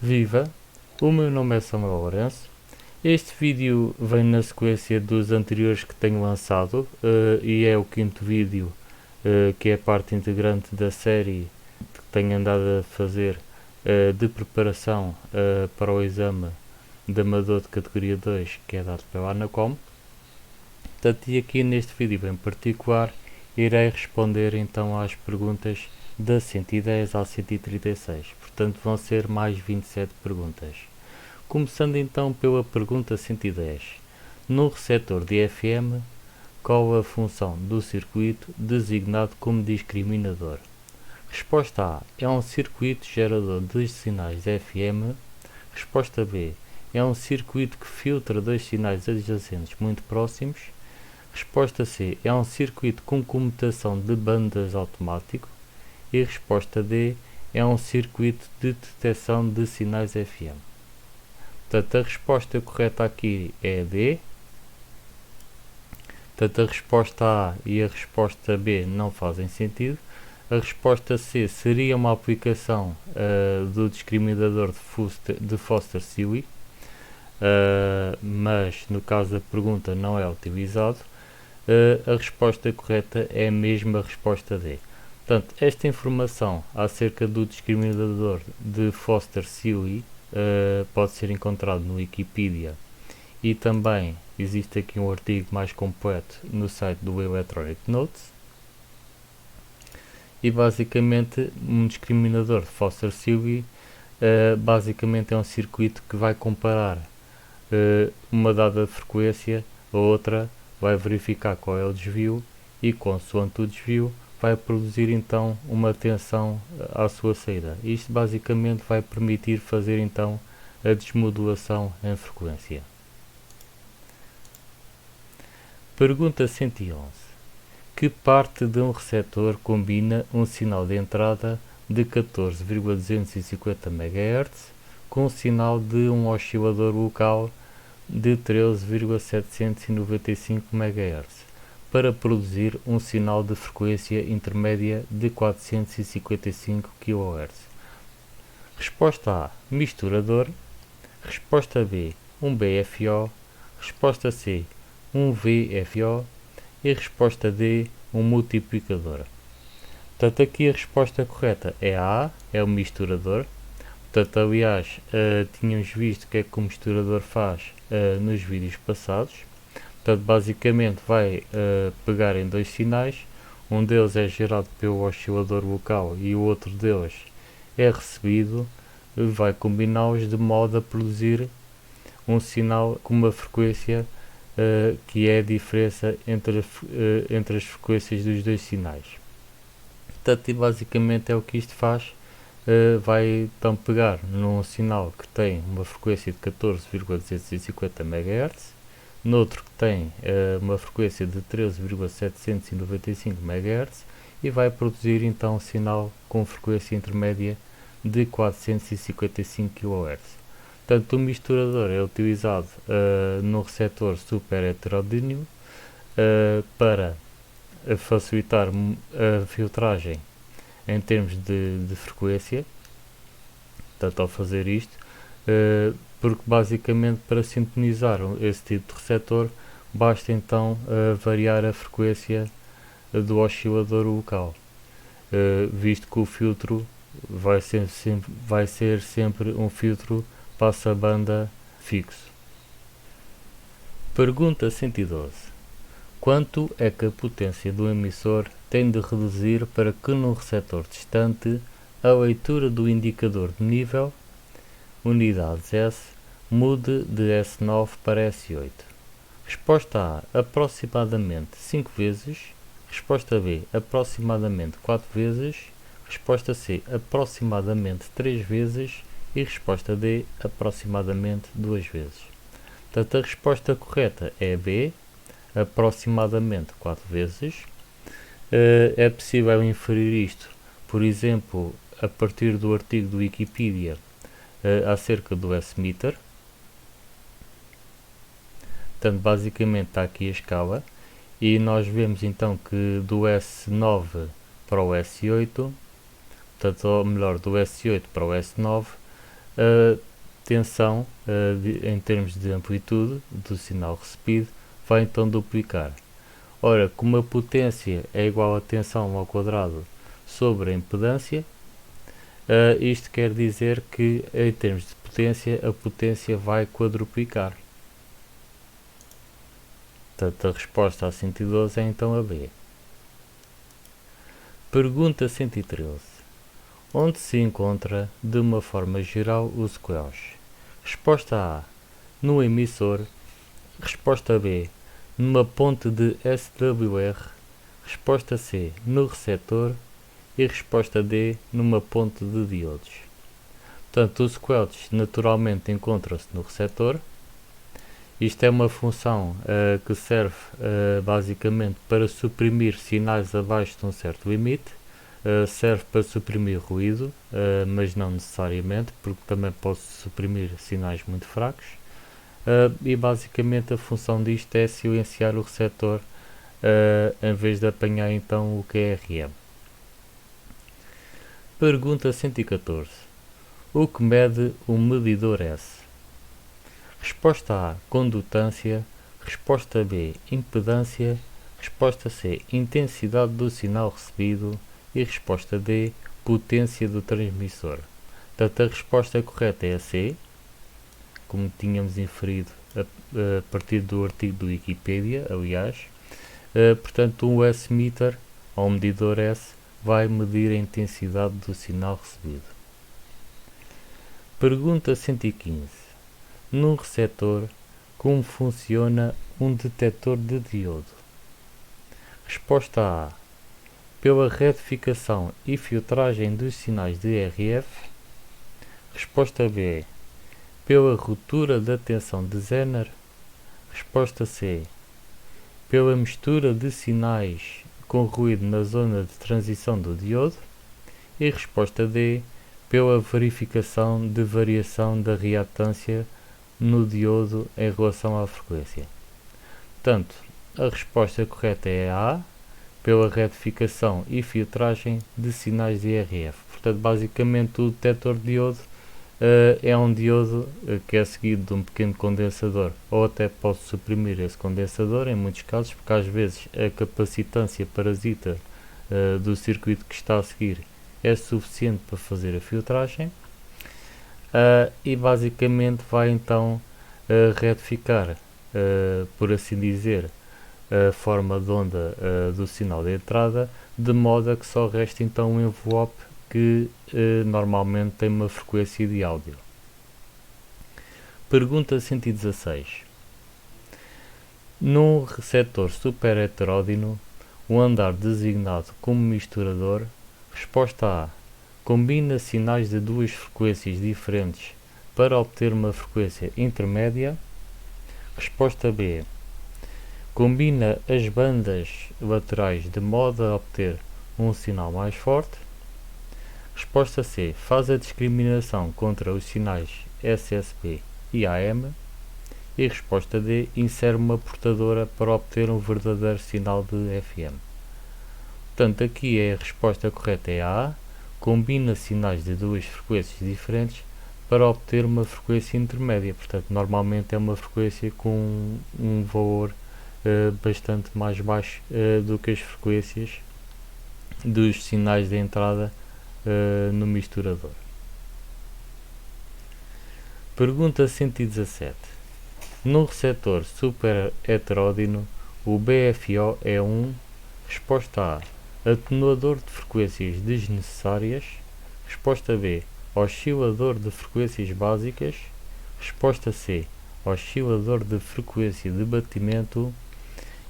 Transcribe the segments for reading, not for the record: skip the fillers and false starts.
Viva! O meu nome é Samuel Lourenço. Este vídeo vem na sequência dos anteriores que tenho lançado e é o quinto vídeo que é parte integrante da série que tenho andado a fazer de preparação para o exame de amador de categoria 2 que é dado pela ANACOM. Portanto, e aqui neste vídeo em particular irei responder então às perguntas da 110 ao 136, portanto vão ser mais 27 perguntas. Começando então pela pergunta 110. No receptor de FM, qual a função do circuito designado como discriminador? Resposta A. É um circuito gerador de sinais FM. Resposta B. É um circuito que filtra dois sinais adjacentes muito próximos. Resposta C. É um circuito com comutação de bandas automático. E resposta D. É um circuito de detecção de sinais FM. Portanto, a resposta correta aqui é a D. Portanto, a resposta A e a resposta B não fazem sentido. A resposta C seria uma aplicação do discriminador de Foster-Sewell, mas no caso da pergunta não é utilizado. A resposta correta é mesmo a resposta D. Portanto, esta informação acerca do discriminador de Foster-Sewell pode ser encontrado no Wikipedia e também existe aqui um artigo mais completo no site do Electronic Notes. E basicamente um discriminador de Foster-Sewell basicamente é um circuito que vai comparar uma dada frequência a outra, vai verificar qual é o desvio e consoante o desvio vai produzir então uma tensão à sua saída. Isto basicamente vai permitir fazer então a desmodulação em frequência. Pergunta 111. Que parte de um receptor combina um sinal de entrada de 14,250 MHz com um sinal de um oscilador local de 13,795 MHz para produzir um sinal de frequência intermédia de 455 kHz? Resposta A. Misturador. Resposta B. Um BFO. Resposta C. Um VFO. E resposta D. Um multiplicador. Portanto, aqui a resposta correta é a A, é o misturador. Portanto, aliás, tínhamos visto o que é que o misturador faz nos vídeos passados. Portanto, basicamente vai pegar em dois sinais, um deles é gerado pelo oscilador local e o outro deles é recebido, vai combiná-los de modo a produzir um sinal com uma frequência que é a diferença entre as frequências dos dois sinais. Portanto, basicamente é o que isto faz. Vai então pegar num sinal que tem uma frequência de 14,250 MHz, noutro que tem uma frequência de 13,795 MHz e vai produzir então um sinal com frequência intermédia de 455 kHz. Portanto, o misturador é utilizado no receptor super heterodíneo para facilitar a filtragem em termos de frequência. Portanto, ao fazer isto, porque basicamente para sintonizar esse tipo de receptor basta então variar a frequência do oscilador local, visto que o filtro vai ser sempre um filtro passa-banda fixo. Pergunta 112. Quanto é que a potência do emissor tem de reduzir para que no receptor distante a leitura do indicador de nível, unidades S, mude de S9 para S8? Resposta A. Aproximadamente 5 vezes. Resposta B. Aproximadamente 4 vezes. Resposta C. Aproximadamente 3 vezes. E resposta D. Aproximadamente 2 vezes. Portanto, a resposta correta é B. Aproximadamente 4 vezes. É possível inferir isto, por exemplo, a partir do artigo do Wikipedia acerca do S-meter. Portanto, basicamente está aqui a escala e nós vemos então que do S9 para o S8, portanto, ou melhor, do S8 para o S9, a tensão em termos de amplitude do sinal recebido vai então duplicar. Ora, como a potência é igual a tensão ao quadrado sobre a impedância, isto quer dizer que em termos de potência, a potência vai quadruplicar. Portanto, a resposta a 112 é então a B. Pergunta 113. Onde se encontra, de uma forma geral, o squelch? Resposta A. No emissor. Resposta B. Numa ponte de SWR. Resposta C. No receptor. E resposta D. Numa ponte de diodos. Portanto, o squelch naturalmente encontra-se no receptor. Isto é uma função que serve basicamente para suprimir sinais abaixo de um certo limite. Serve para suprimir ruído, mas não necessariamente, porque também pode suprimir sinais muito fracos. E basicamente a função disto é silenciar o receptor em vez de apanhar então o QRM. Pergunta 114. O que mede o medidor S? Resposta A. Condutância. Resposta B. Impedância. Resposta C. Intensidade do sinal recebido. E resposta D. Potência do transmissor. Portanto, a resposta correta é a C, como tínhamos inferido a partir do artigo do Wikipedia, aliás. Portanto, um S-meter, ou medidor S, vai medir a intensidade do sinal recebido. Pergunta 115. Num receptor, como funciona um detector de diodo? Resposta A. Pela retificação e filtragem dos sinais de RF. Resposta B. Pela ruptura da tensão de Zener. Resposta C. Pela mistura de sinais com ruído na zona de transição do diodo. E resposta D. Pela verificação de variação da reatância no diodo em relação à frequência. Portanto, a resposta correta é a A, pela retificação e filtragem de sinais de RF. Portanto, basicamente o detector de diodo é um diodo que é seguido de um pequeno condensador, ou até pode suprimir esse condensador em muitos casos, porque às vezes a capacitância parasita do circuito que está a seguir é suficiente para fazer a filtragem. E basicamente vai então retificar, por assim dizer, a forma de onda do sinal de entrada, de modo a que só resta então um envelope que normalmente tem uma frequência de áudio. Pergunta 116. Num receptor super heteródino, o andar designado como misturador. Resposta A. Combina sinais de duas frequências diferentes para obter uma frequência intermédia. Resposta B. Combina as bandas laterais de modo a obter um sinal mais forte. Resposta C. Faz a discriminação contra os sinais SSB e AM. E resposta D. Insere uma portadora para obter um verdadeiro sinal de FM. Portanto, aqui a resposta correta é a A. Combina sinais de duas frequências diferentes para obter uma frequência intermédia. Portanto, normalmente é uma frequência com um valor bastante mais baixo do que as frequências dos sinais de entrada no misturador. Pergunta 117. Num receptor super heteródino, o BFO é um. Resposta A. Atenuador de frequências desnecessárias. Resposta B. Oscilador de frequências básicas. Resposta C. Oscilador de frequência de batimento.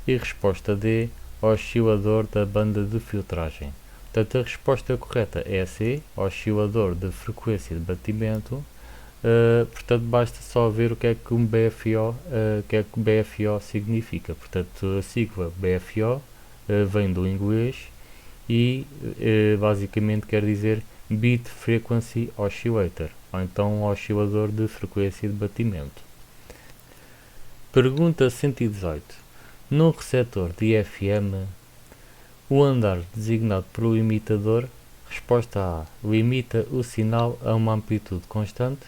E resposta D. Oscilador da banda de filtragem. Portanto, a resposta correta é a C. Oscilador de frequência de batimento. Portanto, basta só ver o que é que um BFO, significa. Portanto, a sigla BFO vem do inglês e basicamente quer dizer Bit Frequency Oscillator, ou então oscilador de frequência de batimento. Pergunta 118. Num receptor de FM, o andar designado pelo imitador. Resposta A. Limita o sinal a uma amplitude constante.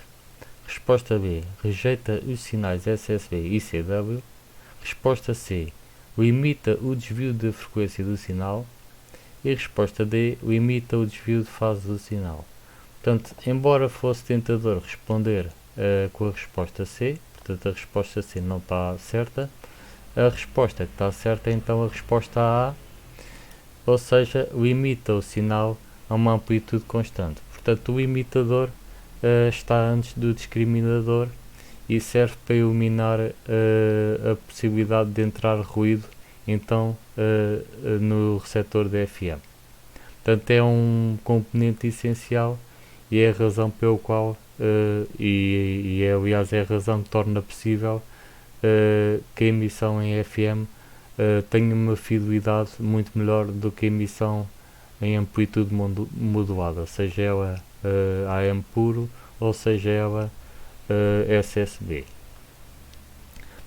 Resposta B. Rejeita os sinais SSB e CW. Resposta C. Limita o desvio de frequência do sinal. E resposta D. Limita o desvio de fase do sinal. Portanto, embora fosse tentador responder com a resposta C, portanto a resposta C não está certa, a resposta que está certa é então a resposta A, ou seja, limita o sinal a uma amplitude constante. Portanto, o limitador está antes do discriminador e serve para eliminar a possibilidade de entrar ruído então no receptor de FM. Portanto, é um componente essencial e é a razão pelo qual aliás é a razão que torna possível que a emissão em FM tenha uma fidelidade muito melhor do que a emissão em amplitude modulada, seja ela AM puro ou seja ela SSB.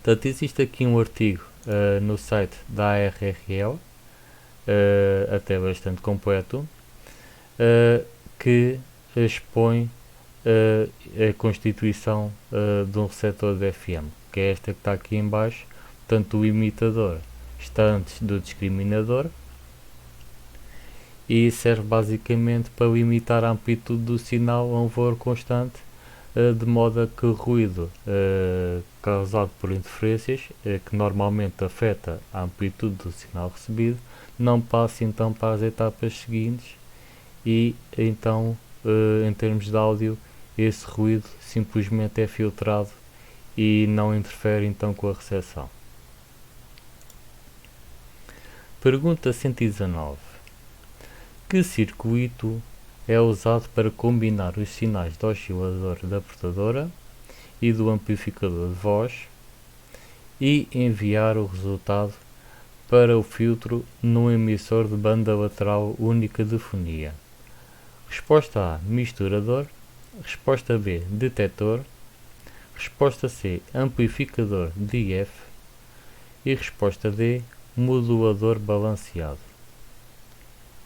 Portanto, existe aqui um artigo no site da ARRL, até bastante completo, que expõe a constituição de um receptor de FM, que é esta que está aqui em baixo. Portanto, o limitador está antes do discriminador e serve basicamente para limitar a amplitude do sinal a um valor constante, de modo a que o ruído causado por interferências, que normalmente afeta a amplitude do sinal recebido, não passe então para as etapas seguintes e então em termos de áudio esse ruído simplesmente é filtrado e não interfere então com a recepção. Pergunta 119. Que circuito é usado para combinar os sinais do oscilador da portadora e do amplificador de voz e enviar o resultado para o filtro num emissor de banda lateral única de fonia? Resposta A. Misturador. Resposta B. Detector. Resposta C. Amplificador DF. E resposta D. Modulador balanceado.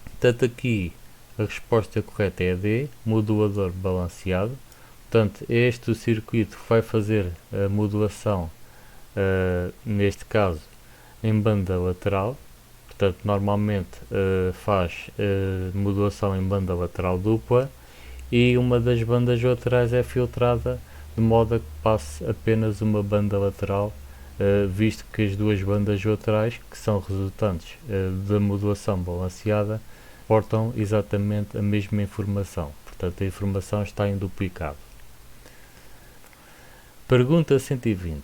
Portanto, aqui a resposta correta é a D, modulador balanceado. Portanto, é este o circuito que vai fazer a modulação, neste caso, em banda lateral. Portanto, normalmente faz modulação em banda lateral dupla e uma das bandas laterais é filtrada de modo a que passe apenas uma banda lateral, visto que as duas bandas laterais, que são resultantes da modulação balanceada, portam exatamente a mesma informação. Portanto, a informação está em duplicado. Pergunta 120.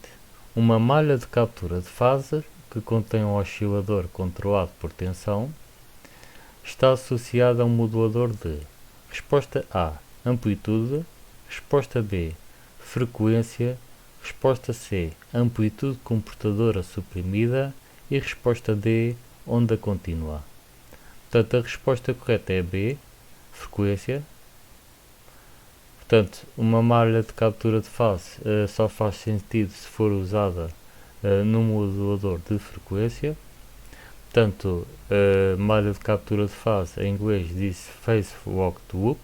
Uma malha de captura de fase que contém um oscilador controlado por tensão está associada a um modulador de: resposta A, amplitude. Resposta B, frequência. Resposta C, amplitude comportadora suprimida. E resposta D, onda contínua. Portanto, a resposta correta é B, frequência. Portanto, uma malha de captura de fase só faz sentido se for usada num modulador de frequência. Portanto, malha de captura de fase em inglês diz Phase Locked Loop,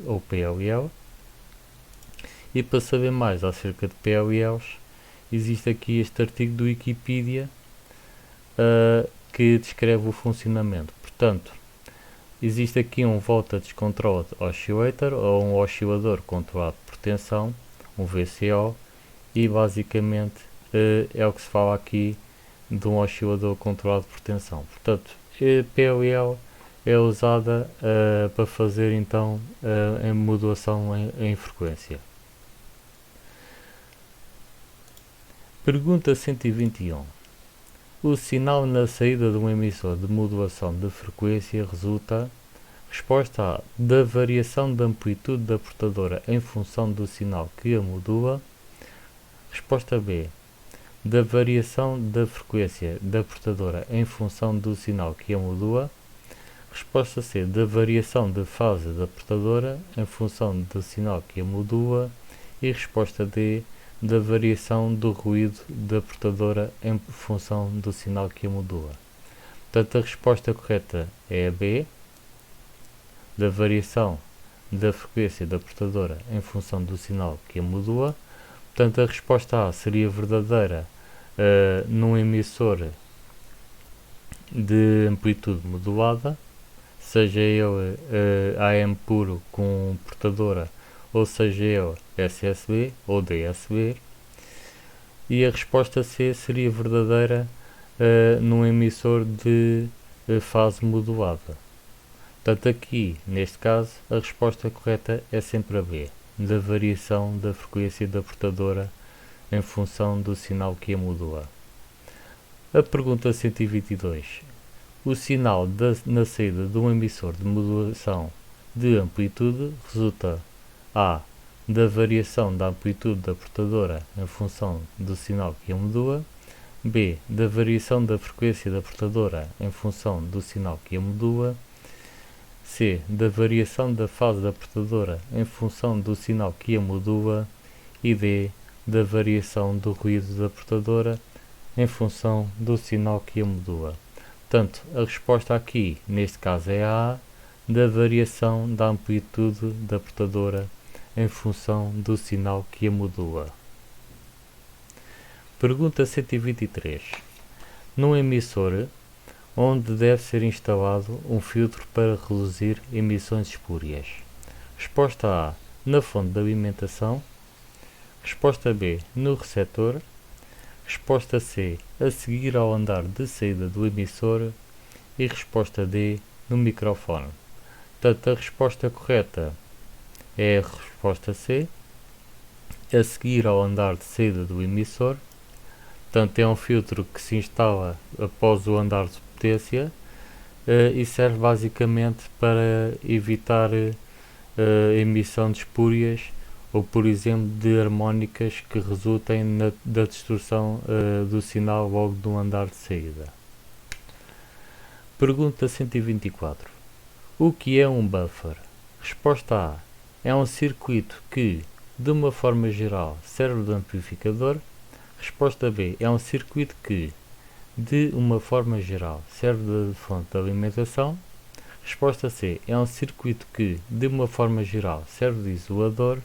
ou PLL. E para saber mais acerca de PLLs, existe aqui este artigo do Wikipedia que descreve o funcionamento. Portanto, existe aqui um Voltage Controlled Oscillator, ou um oscilador controlado por tensão, um VCO, e basicamente é o que se fala aqui de um oscilador controlado por tensão. Portanto, a PLL é usada para fazer então a modulação em frequência. Pergunta 121. O sinal na saída de um emissor de modulação de frequência resulta: resposta A, da variação da amplitude da portadora em função do sinal que a modula. Resposta B, da variação da frequência da portadora em função do sinal que a modula. Resposta C, da variação de fase da portadora em função do sinal que a modula. E resposta D, da variação do ruído da portadora em função do sinal que a modula. Portanto, a resposta correta é a B, da variação da frequência da portadora em função do sinal que a modula. Portanto, a resposta A seria verdadeira num emissor de amplitude modulada, seja ele AM puro com portadora, ou seja ele SSB ou DSB. E a resposta C seria verdadeira num emissor de fase modulada. Portanto, aqui, neste caso, a resposta correta é sempre a B, da variação da frequência da portadora em função do sinal que a modula. A pergunta 122. O sinal na saída de um emissor de modulação de amplitude resulta A. da variação da amplitude da portadora em função do sinal que a modula, B. da variação da frequência da portadora em função do sinal que a modula, C. da variação da fase da portadora em função do sinal que a modula e D. da variação do ruído da portadora em função do sinal que a modula. Portanto, a resposta aqui, neste caso, é a da variação da amplitude da portadora em função do sinal que a modula. Pergunta 123. Num emissor, onde deve ser instalado um filtro para reduzir emissões espúrias? Resposta A. Na fonte de alimentação. Resposta B. No receptor. Resposta C. A seguir ao andar de saída do emissor. E resposta D. No microfone. Portanto, a resposta correta é a resposta C. A seguir ao andar de saída do emissor. Portanto, é um filtro que se instala após o andar de potência e serve basicamente para evitar a emissão de espúrias ou, por exemplo, de harmónicas que resultem da distorção do sinal logo do andar de saída. Pergunta 124. O que é um buffer? Resposta A. É um circuito que, de uma forma geral, serve de amplificador. Resposta B. É um circuito que, de uma forma geral, serve de fonte de alimentação. Resposta C. É um circuito que, de uma forma geral, serve de isolador.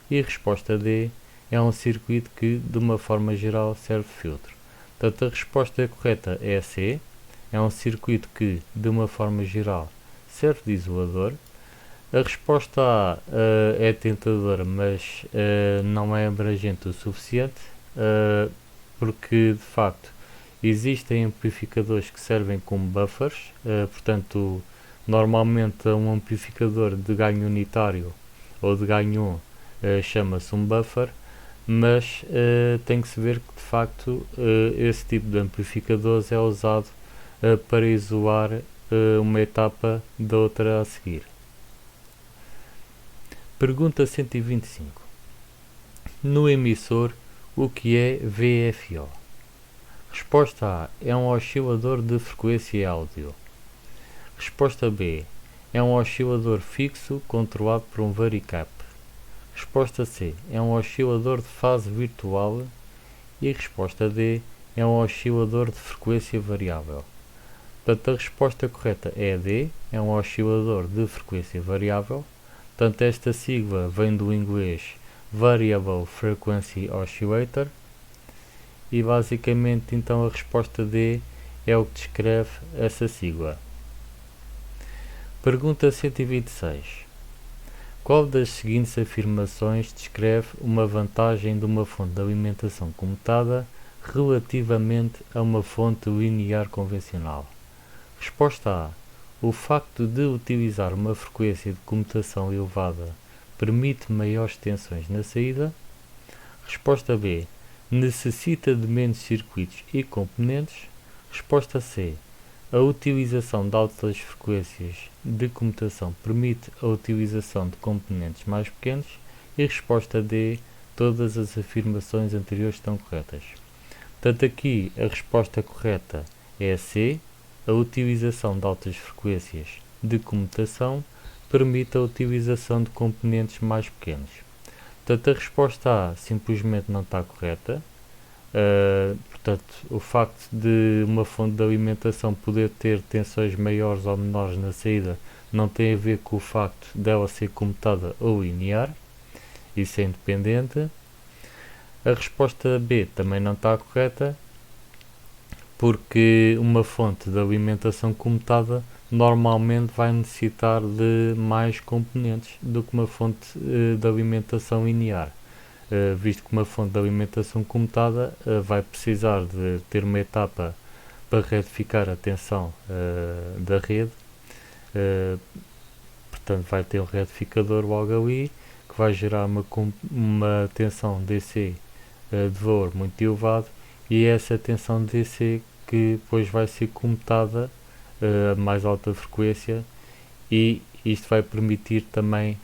E resposta D. É um circuito que, de uma forma geral, serve de filtro. Portanto, a resposta correta é a C. É um circuito que, de uma forma geral, serve de isolador. A resposta A é tentadora, mas não é abrangente o suficiente, porque, de facto, existem amplificadores que servem como buffers, portanto, normalmente um amplificador de ganho unitário ou de ganho 1 chama-se um buffer, mas tem que se ver que, de facto, esse tipo de amplificadores é usado para isolar uma etapa da outra a seguir. Pergunta 125. No emissor, o que é VFO? Resposta A. É um oscilador de frequência áudio. Resposta B. É um oscilador fixo controlado por um varicap. Resposta C. É um oscilador de fase virtual. E resposta D. É um oscilador de frequência variável. Portanto, a resposta correta é a D. É um oscilador de frequência variável. Portanto, esta sigla vem do inglês Variable Frequency Oscillator. E basicamente, então, a resposta D é o que descreve essa sigla. Pergunta 126. Qual das seguintes afirmações descreve uma vantagem de uma fonte de alimentação comutada relativamente a uma fonte linear convencional? Resposta A. O facto de utilizar uma frequência de comutação elevada permite maiores tensões na saída. Resposta B. Necessita de menos circuitos e componentes. Resposta C. A utilização de altas frequências de comutação permite a utilização de componentes mais pequenos. E resposta D. Todas as afirmações anteriores estão corretas. Portanto, aqui a resposta correta é a C. A utilização de altas frequências de comutação permite a utilização de componentes mais pequenos. Portanto, a resposta A simplesmente não está correta. Portanto, o facto de uma fonte de alimentação poder ter tensões maiores ou menores na saída não tem a ver com o facto dela ser comutada ou linear, isso é independente. A resposta B também não está correta, porque uma fonte de alimentação comutada normalmente vai necessitar de mais componentes do que uma fonte de alimentação linear, visto que uma fonte de alimentação comutada vai precisar de ter uma etapa para retificar a tensão da rede, portanto vai ter um retificador logo ali, que vai gerar uma tensão DC de valor muito elevado, e é essa tensão DC que depois vai ser comutada a mais alta frequência, e isto vai permitir também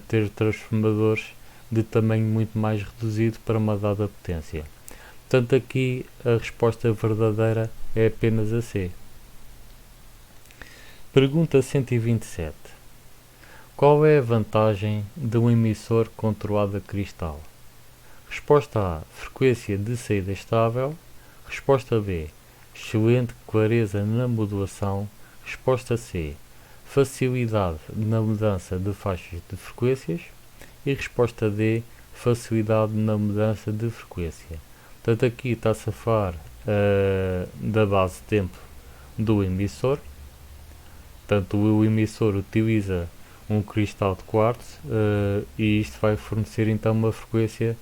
ter transformadores de tamanho muito mais reduzido para uma dada potência. Portanto, aqui a resposta verdadeira é apenas a C. Pergunta 127. Qual é a vantagem de um emissor controlado a cristal? Resposta A. Frequência de saída estável. Resposta B. Excelente clareza na modulação. Resposta C. Facilidade na mudança de faixas de frequências. E resposta D. Facilidade na mudança de frequência. Portanto, aqui está-se a falar da base de tempo do emissor. Portanto, o emissor utiliza um cristal de quartzo e isto vai fornecer então uma frequência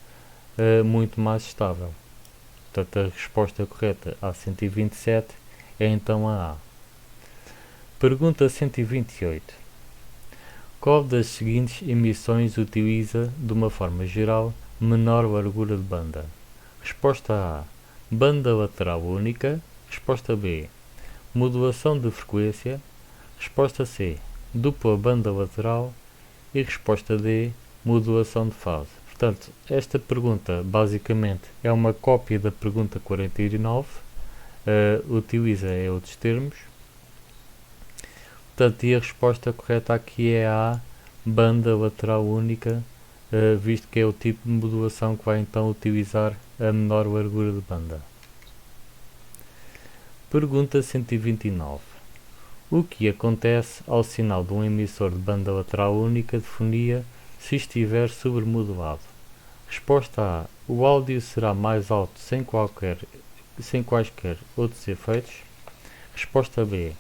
muito mais estável. Portanto, a resposta correta à 127 é então a A. Pergunta 128. Qual das seguintes emissões utiliza, de uma forma geral, menor largura de banda? Resposta A. Banda lateral única. Resposta B. Modulação de frequência. Resposta C. Dupla banda lateral. E resposta D. Modulação de fase. Portanto, esta pergunta basicamente é uma cópia da pergunta 49, utiliza outros termos. Portanto, e a resposta correta aqui é a banda lateral única, visto que é o tipo de modulação que vai então utilizar a menor largura de banda. Pergunta 129. O que acontece ao sinal de um emissor de banda lateral única de fonia se estiver sobremodulado? Resposta A. O áudio será mais alto sem quaisquer outros efeitos. Resposta B.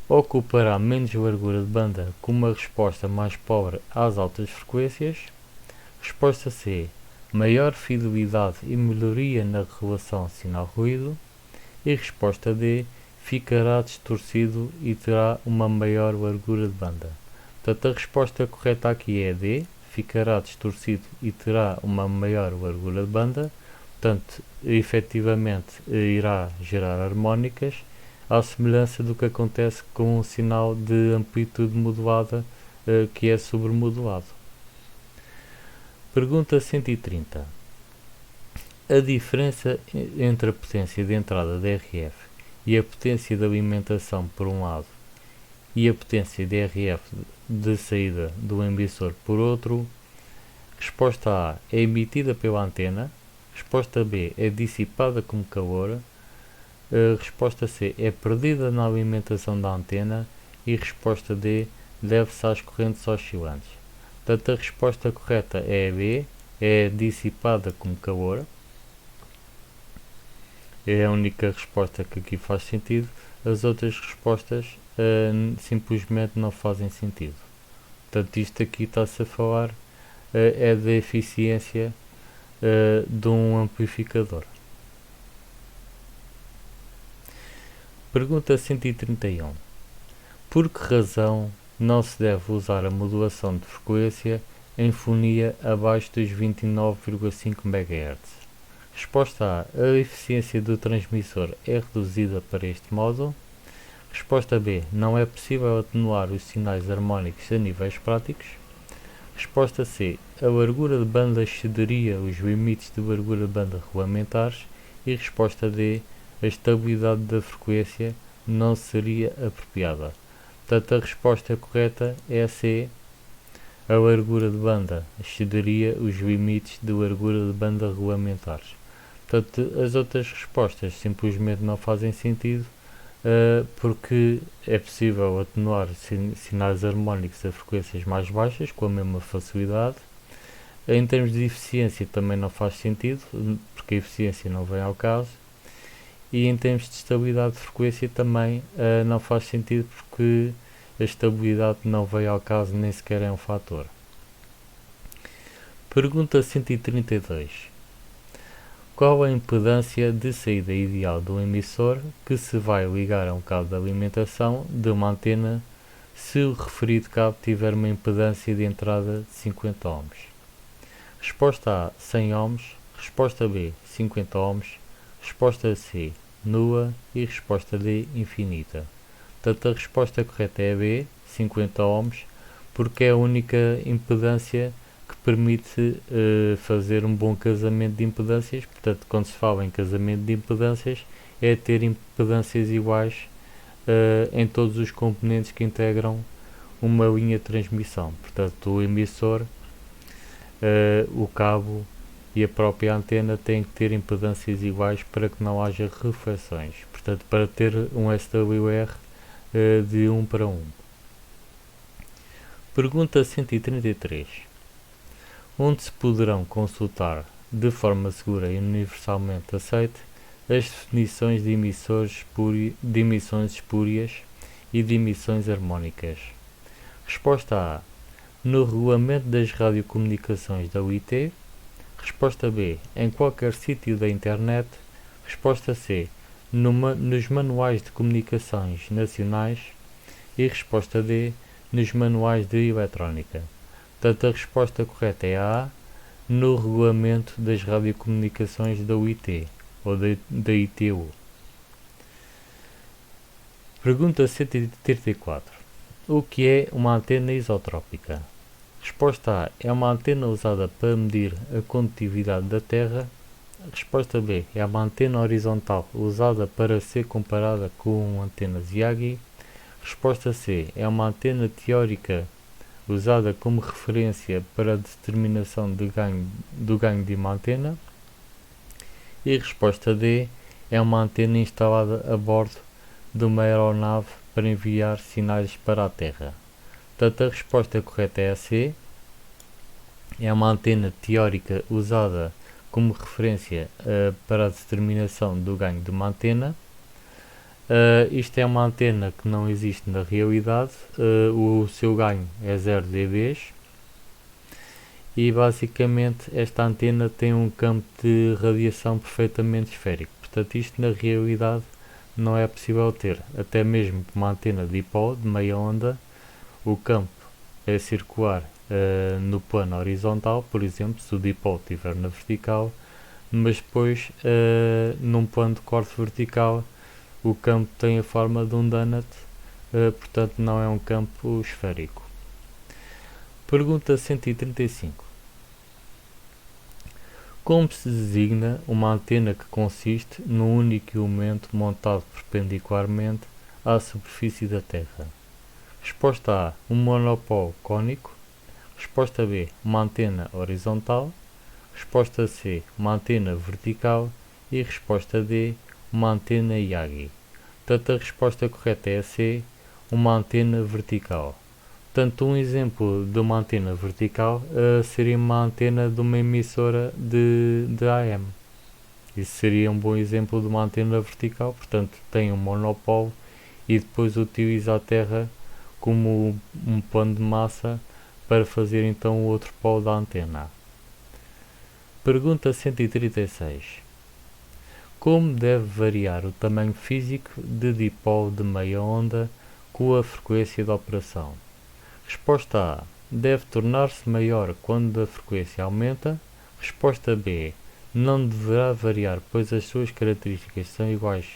Ocupará menos largura de banda com uma resposta mais pobre às altas frequências. Resposta C. Maior fidelidade e melhoria na relação sinal-ruído. E resposta D. Ficará distorcido e terá uma maior largura de banda. Portanto, a resposta correta aqui é D. Ficará distorcido e terá uma maior largura de banda. Portanto, efetivamente irá gerar harmónicas, à semelhança do que acontece com um sinal de amplitude modulada que é sobremodulado. Pergunta 130. A diferença entre a potência de entrada da RF e a potência de alimentação por um lado e a potência de RF de saída do emissor por outro. Resposta A é emitida pela antena. Resposta B é dissipada como calor. Resposta C é perdida na alimentação da antena. E resposta D deve-se às correntes oscilantes. Portanto, a resposta correta é a B, é dissipada como calor. É a única resposta que aqui faz sentido. As outras respostas simplesmente não fazem sentido. Portanto, isto aqui está-se a falar é da eficiência de um amplificador. Pergunta 131. Por que razão não se deve usar a modulação de frequência em fonia abaixo dos 29,5 MHz? Resposta A. A eficiência do transmissor é reduzida para este modo. Resposta B. Não é possível atenuar os sinais harmónicos a níveis práticos. Resposta C. A largura de banda excederia os limites de largura de banda regulamentares. E resposta D. A estabilidade da frequência não seria apropriada. Portanto, a resposta correta é a C. A largura de banda excederia os limites de largura de banda regulamentares. Portanto, as outras respostas simplesmente não fazem sentido, porque é possível atenuar sinais harmónicos a frequências mais baixas com a mesma facilidade. Em termos de eficiência também não faz sentido, porque a eficiência não vem ao caso. E em termos de estabilidade de frequência também não faz sentido, porque a estabilidade não veio ao caso, nem sequer é um fator. Pergunta 132. Qual a impedância de saída ideal do emissor que se vai ligar a um cabo de alimentação de uma antena se o referido cabo tiver uma impedância de entrada de 50 ohms? Resposta A, 100 ohms. Resposta B, 50 ohms. Resposta C, nula. E resposta D, infinita. Portanto, a resposta correta é a B, 50 ohms, porque é a única impedância que permite fazer um bom casamento de impedâncias. Portanto, quando se fala em casamento de impedâncias, é ter impedâncias iguais em todos os componentes que integram uma linha de transmissão. Portanto, o emissor, o cabo e a própria antena têm que ter impedâncias iguais para que não haja reflexões. Portanto, para ter um SWR de 1 para 1. Pergunta 133. Onde se poderão consultar, de forma segura e universalmente aceite, as definições de de emissões espúrias e de emissões harmónicas? Resposta A. No Regulamento das Radiocomunicações da UIT. Resposta B. Em qualquer sítio da internet. Resposta C. Nos manuais de comunicações nacionais. E resposta D. Nos manuais de eletrónica. Portanto, a resposta correta é A. No Regulamento das Radiocomunicações da UIT, ou da ITU. Pergunta 134. O que é uma antena isotrópica? Resposta A. É uma antena usada para medir a condutividade da Terra. Resposta B. É uma antena horizontal usada para ser comparada com antenas Yagi. Resposta C. É uma antena teórica usada como referência para a determinação do ganho de uma antena. E resposta D. É uma antena instalada a bordo de uma aeronave para enviar sinais para a Terra. Portanto, a resposta correta é a C. É uma antena teórica usada como referência para a determinação do ganho de uma antena. Isto é uma antena que não existe na realidade. O seu ganho é 0 dBs. E basicamente esta antena tem um campo de radiação perfeitamente esférico. Portanto, isto na realidade não é possível ter. Até mesmo uma antena de dipolo de meia onda, o campo é circular no plano horizontal, por exemplo, se o dipolo estiver na vertical, mas depois num plano de corte vertical o campo tem a forma de um donut, portanto não é um campo esférico. Pergunta 135. Como se designa uma antena que consiste num único elemento montado perpendicularmente à superfície da Terra? Resposta A. Um monopóleo cônico. Resposta B. Uma antena horizontal. Resposta C. Uma antena vertical. E resposta D. Uma antena Yagi. Portanto, a resposta correta é a C. Uma antena vertical. Portanto, um exemplo de uma antena vertical seria uma antena de uma emissora de AM. Isso seria um bom exemplo de uma antena vertical. Portanto, tem um monopóleo e depois utiliza a Terra como um pano de massa para fazer então o outro polo da antena. Pergunta 136. Como deve variar o tamanho físico de dipolo de meia onda com a frequência de operação? Resposta A. Deve tornar-se maior quando a frequência aumenta. Resposta B. Não deverá variar, pois as suas características são iguais,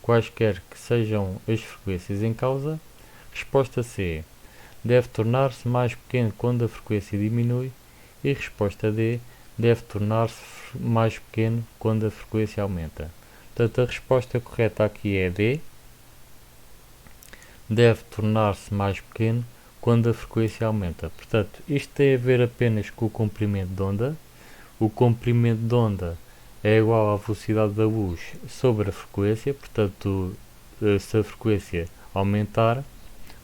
quaisquer que sejam as frequências em causa. Resposta C. Deve tornar-se mais pequeno quando a frequência diminui. E resposta D. Deve tornar-se mais pequeno quando a frequência aumenta. Portanto, a resposta correta aqui é D. Deve tornar-se mais pequeno quando a frequência aumenta. Portanto, isto tem a ver apenas com o comprimento de onda. O comprimento de onda é igual à velocidade da luz sobre a frequência. Portanto, se a frequência aumentar,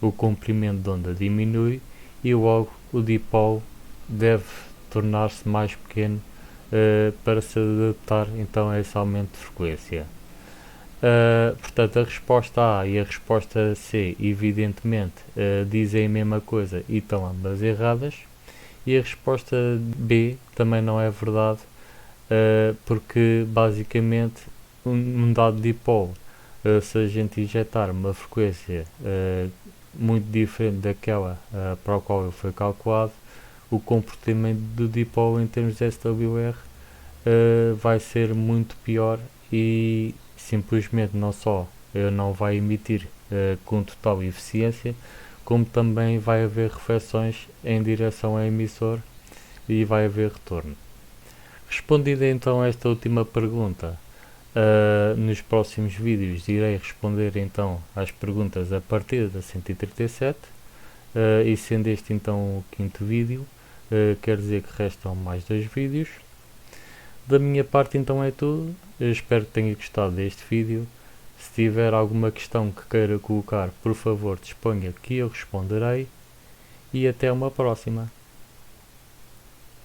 o comprimento de onda diminui e logo o dipolo deve tornar-se mais pequeno para se adaptar então a esse aumento de frequência. Portanto, a resposta A e a resposta C, evidentemente, dizem a mesma coisa e estão ambas erradas. E a resposta B também não é verdade, porque basicamente um dado dipolo, se a gente injetar uma frequência muito diferente daquela para a qual ele foi calculado, o comportamento do dipolo em termos de SWR vai ser muito pior e simplesmente não só não vai emitir com total eficiência, como também vai haver reflexões em direção ao emissor e vai haver retorno. Respondida então esta última pergunta, nos próximos vídeos irei responder então às perguntas a partir da 137, e sendo este então o quinto vídeo, quer dizer que restam mais 2 vídeos. Da minha parte então é tudo, eu espero que tenha gostado deste vídeo. Se tiver alguma questão que queira colocar, por favor disponha que eu responderei, e até uma próxima.